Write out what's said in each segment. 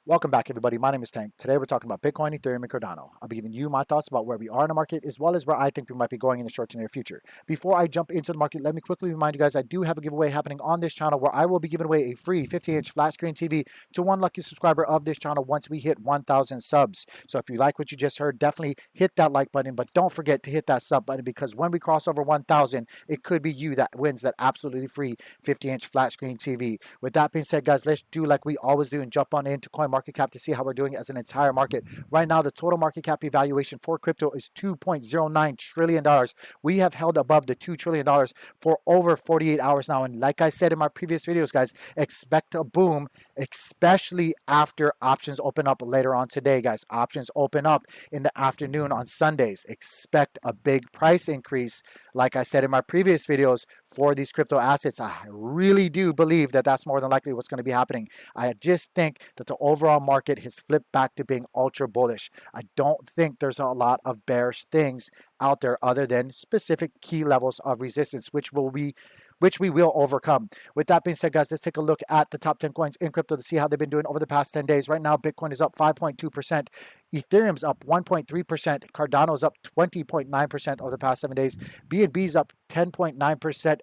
Welcome back, everybody. My name is Tank. Today we're talking about Bitcoin, Ethereum, and Cardano. I'll be giving you my thoughts about where we are in the market as well as where I think we might be going in the short to near future. Before I jump into the market, let me quickly remind you guys I do have a giveaway happening on this channel where I will be giving away a free 50-inch flat screen TV to one lucky subscriber of this channel once we hit 1,000 subs. So if you like what you just heard, definitely hit that like button, but don't forget to hit that sub button because when we cross over 1,000, it could be you that wins that absolutely free 50-inch flat screen TV. With that being said, guys, let's do like we always do and jump on into CoinMarketCap to see how we're doing as an entire market. Right now, the total market cap evaluation for crypto is $2.09 trillion. We have held above the $2 trillion for over 48 hours now. And like I said in my previous videos, guys, expect a boom, especially after options open up later on today, guys. Options open up in the afternoon on Sundays. Expect a big price increase, like I said in my previous videos, for these crypto assets. I really do believe that that's more than likely what's going to be happening. I just think that the overall market has flipped back to being ultra bullish. I don't think there's a lot of bearish things out there other than specific key levels of resistance, which we will overcome. With that being said, guys, let's take a look at the top 10 coins in crypto to see how they've been doing over the past 10 days. Right now, Bitcoin is up 5.2%. Ethereum's up 1.3%. Cardano's up 20.9% over the past 7 days. BNB's up 10.9%.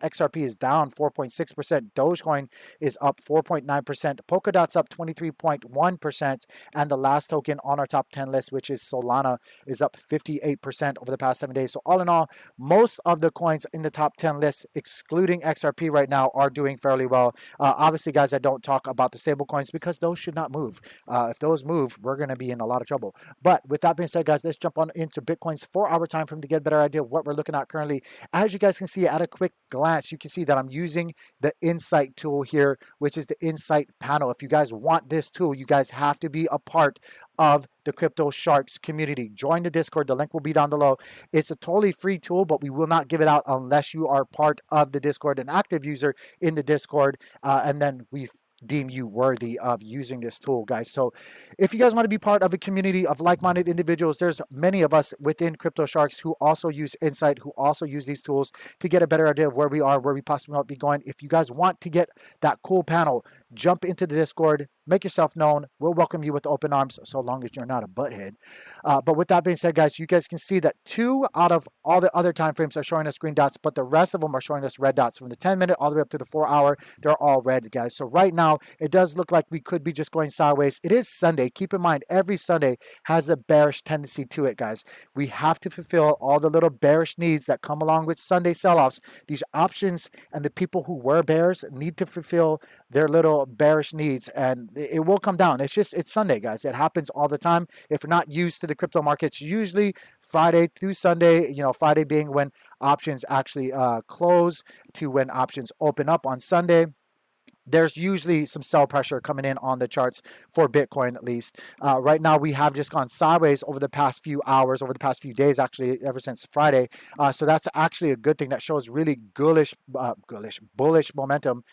XRP is down 4.6%. Dogecoin is up 4.9%. Polkadot's up 23.1%. And the last token on our top 10 list, which is Solana, is up 58% over the past 7 days. So all in all, most of the coins in the top 10 list, excluding XRP right now, are doing fairly well. Obviously, guys, I don't talk about the stable coins because those should not move. If those move, we're going to be in a lot of trouble. But with that being said, guys, let's jump on into Bitcoin's 4-hour time frame to get a better idea of what we're looking at currently. As you guys can see at a quick glance, you can see that I'm using the Insight tool here, which is the Insight panel. If you guys want this tool, you guys have to be a part of the Crypto Sharks community. Join the Discord. The link will be down below. It's a totally free tool, but we will not give it out unless you are part of the Discord, an active user in the Discord, and then we deem you worthy of using this tool, guys. So if you guys want to be part of a community of like-minded individuals, there's many of us within Crypto Sharks who also use Insight, who also use these tools to get a better idea of where we are, where we possibly might be going. If you guys want to get that cool panel, jump into the Discord, make yourself known. We'll welcome you with open arms so long as you're not a butthead. But with that being said, guys, you guys can see that 2 out of all the other time frames are showing us green dots, but the rest of them are showing us red dots. From the 10-minute all the way up to the 4-hour, they're all red, guys. So right now, it does look like we could be just going sideways. It is Sunday. Keep in mind, every Sunday has a bearish tendency to it, guys. We have to fulfill all the little bearish needs that come along with Sunday sell-offs. These options and the people who were bears need to fulfill their little bearish needs, and it will come down. It's Sunday, guys. It happens all the time. If you're not used to the crypto markets, usually Friday through Sunday, Friday being when options actually close to when options open up on Sunday, there's usually some sell pressure coming in on the charts for Bitcoin, at least. Right now, we have just gone sideways over the past few hours, over the past few days, actually, ever since Friday. So that's actually a good thing. That shows really bullish momentum,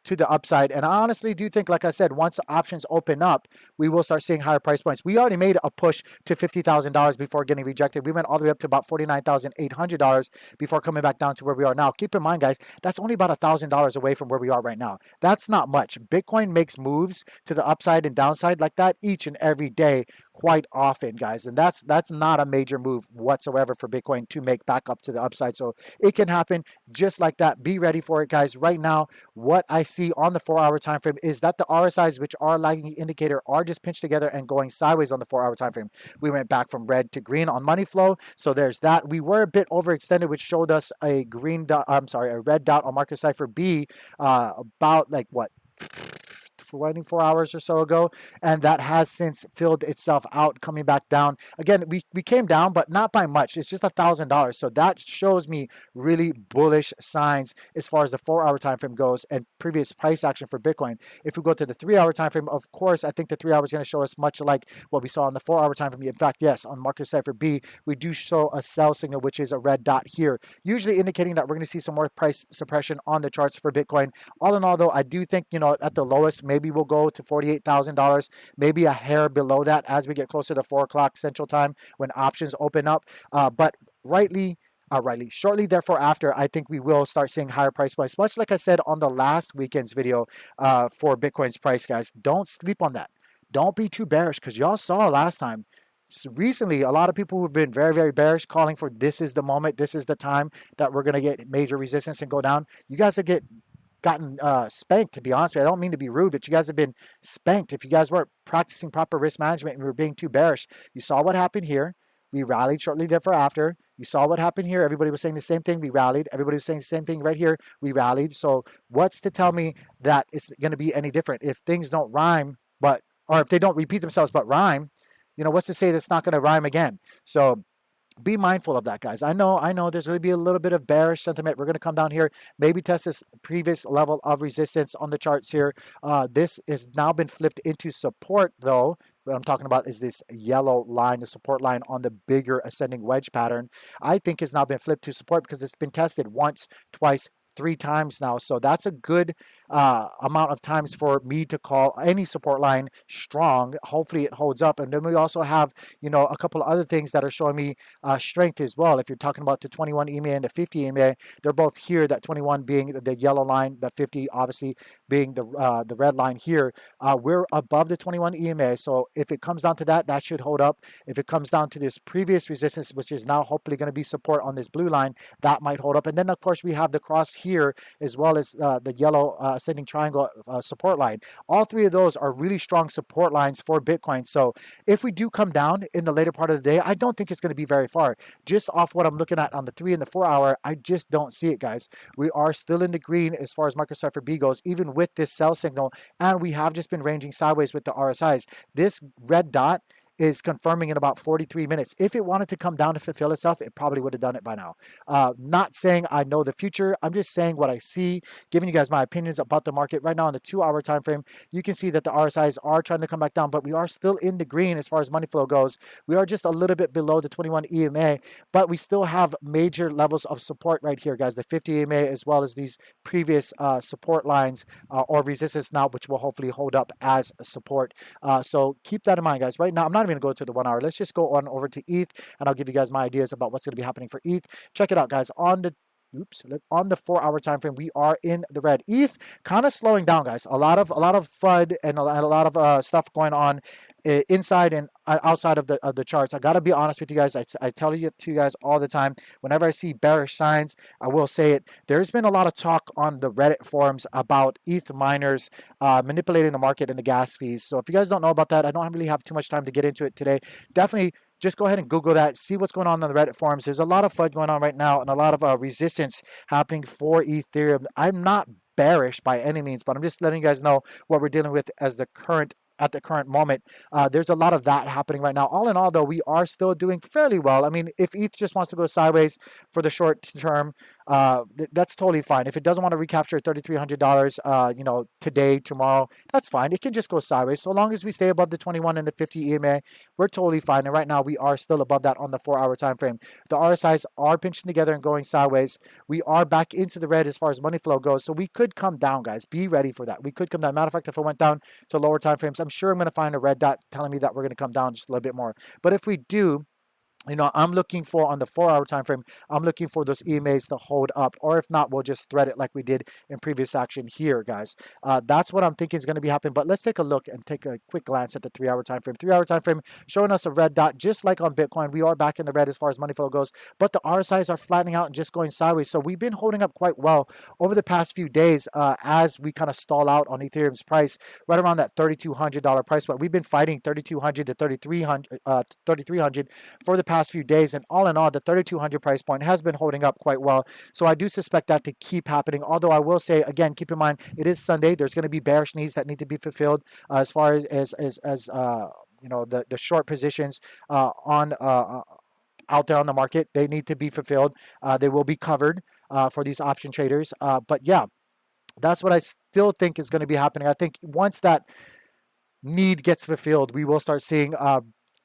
to the upside. And I honestly do think, like I said, once options open up, we will start seeing higher price points. We already made a push to $50,000 before getting rejected. We went all the way up to about $49,800 before coming back down to where we are now. Keep in mind, guys, that's only about $1,000 away from where we are right now. That's not much. Bitcoin makes moves to the upside and downside like that each and every day, quite often, guys. And that's not a major move whatsoever for Bitcoin to make back up to the upside. So it can happen just like that. Be ready for it, guys. Right now, what I see on the 4-hour time frame is that the RSIs, which are lagging indicator, are just pinched together and going sideways on the 4-hour time frame. We went back from red to green on money flow, so there's that. We were a bit overextended, which showed us a red dot on Market Cipher B about like what, 24 hours or so ago, and that has since filled itself out, coming back down again. We came down, but not by much. It's just $1,000, so that shows me really bullish signs as far as the 4-hour time frame goes and previous price action for Bitcoin. If we go to the 3-hour time frame, of course, I think the 3 hours is going to show us much like what we saw on the 4-hour time frame. In fact, yes, on Market Cipher B, we do show a sell signal, which is a red dot here, usually indicating that we're going to see some more price suppression on the charts for Bitcoin. All in all, though, I do think, at the lowest, maybe we'll go to $48,000, maybe a hair below that as we get closer to 4 o'clock Central Time when options open up. But rightly, outrightly. Shortly therefore after, I think we will start seeing higher price points. Much like I said on the last weekend's video for Bitcoin's price, guys, don't sleep on that. Don't be too bearish because y'all saw last time. So recently, a lot of people who've been very, very bearish, calling for this is the moment, this is the time that we're going to get major resistance and go down. You guys have gotten spanked, to be honest with you. I don't mean to be rude, but you guys have been spanked. If you guys weren't practicing proper risk management and were being too bearish, you saw what happened here. We rallied shortly thereafter. You saw what happened here. Everybody was saying the same thing. We rallied. Everybody was saying the same thing right here. We rallied. So what's to tell me that it's going to be any different? If things don't rhyme, or if they don't repeat themselves but rhyme, what's to say that's not going to rhyme again? So be mindful of that, guys. I know there's going to be a little bit of bearish sentiment. We're going to come down here, maybe test this previous level of resistance on the charts here. This has now been flipped into support, though. What I'm talking about is this yellow line, the support line on the bigger ascending wedge pattern. I think has now been flipped to support because it's been tested once, twice, 3 times now. So that's a good amount of times for me to call any support line strong. Hopefully it holds up. And then we also have, a couple of other things that are showing me strength as well. If you're talking about the 21 EMA and the 50 EMA, they're both here, that 21 being the yellow line, that 50 obviously being the red line here. We're above the 21 EMA. So if it comes down to that, that should hold up. If it comes down to this previous resistance, which is now hopefully going to be support on this blue line, that might hold up. And then, of course, we have the cross here as well as the yellow ascending triangle support line. All three of those are really strong support lines for Bitcoin. So if we do come down in the later part of the day, I don't think it's going to be very far. Just off what I'm looking at on the 3 and the 4 hour, I just don't see it, guys. We are still in the green as far as Market Cipher B goes, even with this sell signal, and we have just been ranging sideways with the RSIs. This red dot is confirming in about 43 minutes. If it wanted to come down to fulfill itself, it probably would have done it by now. Not saying I know the future. I'm just saying what I see, giving you guys my opinions about the market. Right now on the 2-hour time frame, you can see that the RSIs are trying to come back down, but we are still in the green as far as money flow goes. We are just a little bit below the 21 EMA, but we still have major levels of support right here, guys. The 50 EMA as well as these previous support lines or resistance now, which will hopefully hold up as support. So keep that in mind, guys. Right now, I'm not even going to go to the 1 hour. Let's just go on over to ETH, and I'll give you guys my ideas about what's going to be happening for ETH. Check it out, guys. On the 4-hour time frame, we are in the red. ETH kind of slowing down, guys. A lot of FUD and a lot of stuff going on inside and outside of the charts. I gotta be honest with you guys. I tell you to you guys all the time. Whenever I see bearish signs, I will say it. There's been a lot of talk on the Reddit forums about ETH miners manipulating the market and the gas fees. So if you guys don't know about that, I don't really have too much time to get into it today. Definitely just go ahead and Google that, see what's going on the Reddit forums. There's a lot of FUD going on right now and a lot of resistance happening for Ethereum. I'm not bearish by any means, but I'm just letting you guys know what we're dealing with at the current moment. There's a lot of that happening right now. All in all, though, we are still doing fairly well. I mean, if ETH just wants to go sideways for the short term, that's totally fine. If it doesn't want to recapture $3,300, today, tomorrow, that's fine. It can just go sideways. So long as we stay above the 21 and the 50 EMA, we're totally fine. And right now, we are still above that on the 4-hour time frame. The RSIs are pinching together and going sideways. We are back into the red as far as money flow goes. So we could come down, guys. Be ready for that. We could come down. Matter of fact, if I went down to lower time frames, I'm sure I'm going to find a red dot telling me that we're going to come down just a little bit more. But if we do, I'm looking for on the 4-hour time frame, I'm looking for those EMAs to hold up, or if not, we'll just thread it like we did in previous action here, guys. That's what I'm thinking is going to be happening. But let's take a look and take a quick glance at the 3-hour time frame. 3-hour time frame showing us a red dot, just like on Bitcoin. We are back in the red as far as money flow goes, but the RSIs are flattening out and just going sideways. So we've been holding up quite well over the past few days as we kind of stall out on Ethereum's price, right around that $3,200 price. But we've been fighting 3,200 to 3,300 for the past few days, and all in all, the 3,200 price point has been holding up quite well. So I do suspect that to keep happening. Although I will say again, keep in mind it is Sunday. There's going to be bearish needs that need to be fulfilled as far as the short positions on out there on the market. They need to be fulfilled. They will be covered for these option traders. But yeah, that's what I still think is going to be happening. I think once that need gets fulfilled, we will start seeing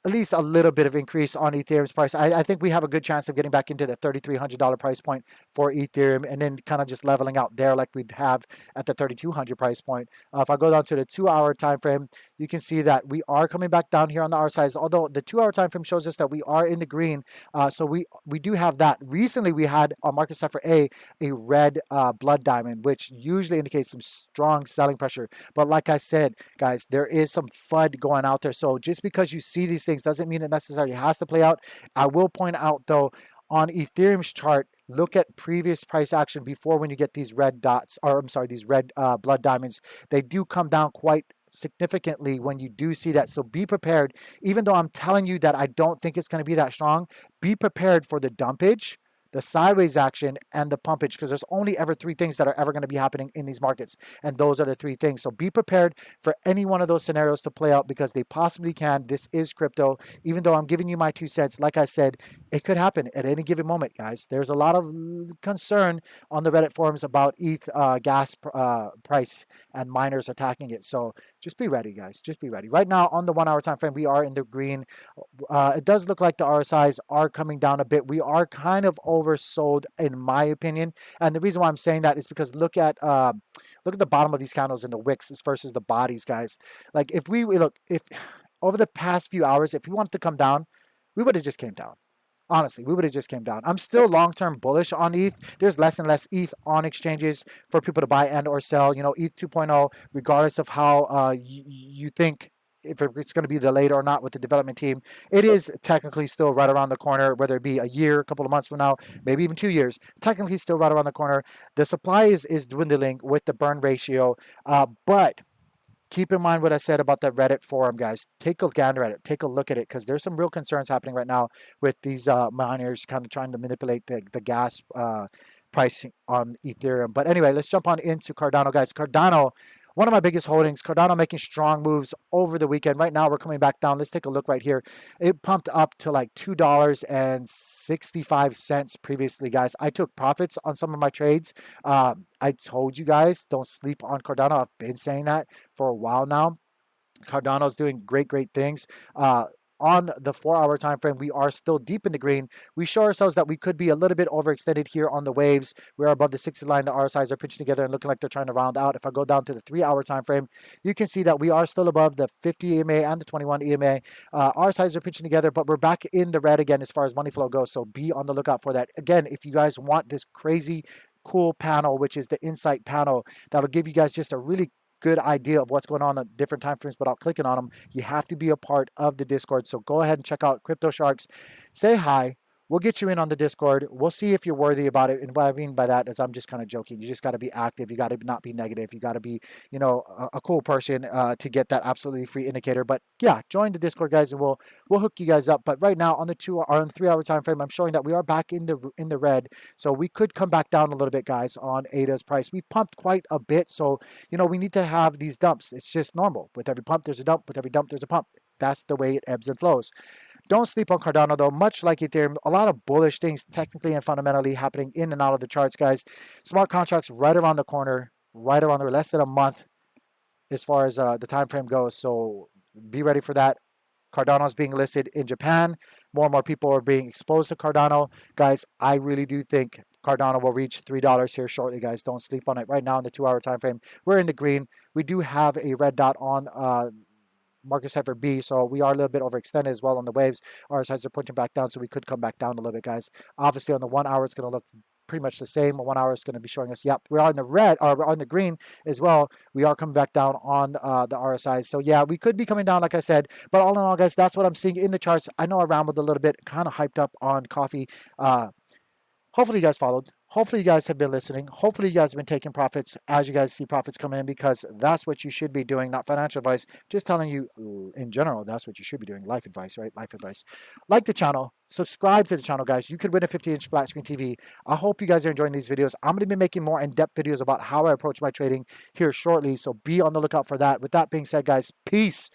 at least a little bit of increase on Ethereum's price. I think we have a good chance of getting back into the $3,300 price point for Ethereum, and then kind of just leveling out there like we'd have at the 3,200 price point. If I go down to the 2-hour time frame, you can see that we are coming back down here on the R size, although the 2-hour time frame shows us that we are in the green. So we do have that. Recently, we had on Market Cipher a red blood diamond, which usually indicates some strong selling pressure. But like I said, guys, there is some FUD going out there. So just because you see these things doesn't mean it necessarily has to play out. I will point out, though, on Ethereum's chart, look at previous price action before when you get these red dots, or I'm sorry, these red blood diamonds. They do come down quite significantly when you do see that. So be prepared. Even though I'm telling you that I don't think it's going to be that strong, be prepared for the dumpage, the sideways action, and the pumpage, because there's only ever three things that are ever going to be happening in these markets, and those are the three things. So be prepared for any one of those scenarios to play out, because they possibly can. This is crypto. Even though I'm giving you my 2 cents, like I said, it could happen at any given moment, guys. There's a lot of concern on the Reddit forums about ETH gas price and miners attacking it. So just be ready, guys. Just be ready. Right now, on the 1-hour time frame, we are in the green. It does look like the RSIs are coming down a bit. We are kind of oversold, in my opinion. And the reason why I'm saying that is because look at the bottom of these candles in the wicks versus the bodies, guys. Like if over the past few hours, if we wanted to come down, we would have just came down. Honestly, we would have just came down. I'm still long-term bullish on ETH. There's less and less ETH on exchanges for people to buy and or sell. You know, ETH 2.0, regardless of how you think if it's going to be delayed or not with the development team, it is technically still right around the corner, whether it be a year, a couple of months from now, maybe even 2 years, technically still right around the corner. The supply is dwindling with the burn ratio, but keep in mind what I said about the Reddit forum, guys. Take a gander at it. Take a look at it, because there's some real concerns happening right now with these miners kind of trying to manipulate the gas pricing on Ethereum. But anyway, let's jump on into Cardano, guys. Cardano, one of my biggest holdings. Cardano making strong moves over the weekend. Right now, we're coming back down. Let's take a look right here. It pumped up to like $2.65 previously, guys. I took profits on some of my trades. I told you guys, don't sleep on Cardano. I've been saying that for a while now. Cardano's doing great things. On the 4-hour time frame, we are still deep in the green. We show ourselves that we could be a little bit overextended here on the waves. We're above the 60 line. The RSIs are pinching together and looking like they're trying to round out. If I go down to the 3-hour time frame, you can see that we are still above the 50 EMA and the 21 EMA. RSIs are pinching together, but we're back in the red again as far as money flow goes. So be on the lookout for that. Again, if you guys want this crazy cool panel, which is the insight panel, that'll give you guys just a really good idea of what's going on at different time frames without clicking on them, you have to be a part of the Discord. So go ahead and check out Crypto Sharks. Say hi. We'll get you in on the Discord. We'll see if you're worthy about it. And what I mean by that is I'm just kind of joking. You just got to be active. You got to not be negative. You got to be, a cool person to get that absolutely free indicator. But yeah, join the Discord, guys, and we'll hook you guys up. But right now on the 3-hour time frame, I'm showing that we are back in the red. So we could come back down a little bit, guys, on ADA's price. We've pumped quite a bit. So, we need to have these dumps. It's just normal. With every pump, there's a dump. With every dump, there's a pump. That's the way it ebbs and flows. Don't sleep on Cardano, though. Much like Ethereum, a lot of bullish things technically and fundamentally happening in and out of the charts, guys. Smart contracts right around the corner, right around there, less than a month as far as the time frame goes. So be ready for that. Cardano is being listed in Japan. More and more people are being exposed to Cardano. Guys, I really do think Cardano will reach $3 here shortly, guys. Don't sleep on it. Right now in the 2-hour time frame, we're in the green. We do have a red dot on Market Cipher B, so we are a little bit overextended as well on the waves. Our sides are pointing back down, so we could come back down a little bit, guys. Obviously, on the 1 hour, it's going to look pretty much the same. 1 hour is going to be showing us, yep, we are in the red, or we're on the green as well. We are coming back down on the RSIs. So yeah, we could be coming down, like I said. But all in all, guys, that's what I'm seeing in the charts. I know I rambled a little bit, kind of hyped up on coffee. Hopefully you guys followed. Hopefully you guys have been listening. Hopefully you guys have been taking profits as you guys see profits coming in, because that's what you should be doing, not financial advice. Just telling you in general, that's what you should be doing. Life advice, right? Life advice. Like the channel. Subscribe to the channel, guys. You could win a 50-inch flat screen TV. I hope you guys are enjoying these videos. I'm going to be making more in-depth videos about how I approach my trading here shortly, so be on the lookout for that. With that being said, guys, peace.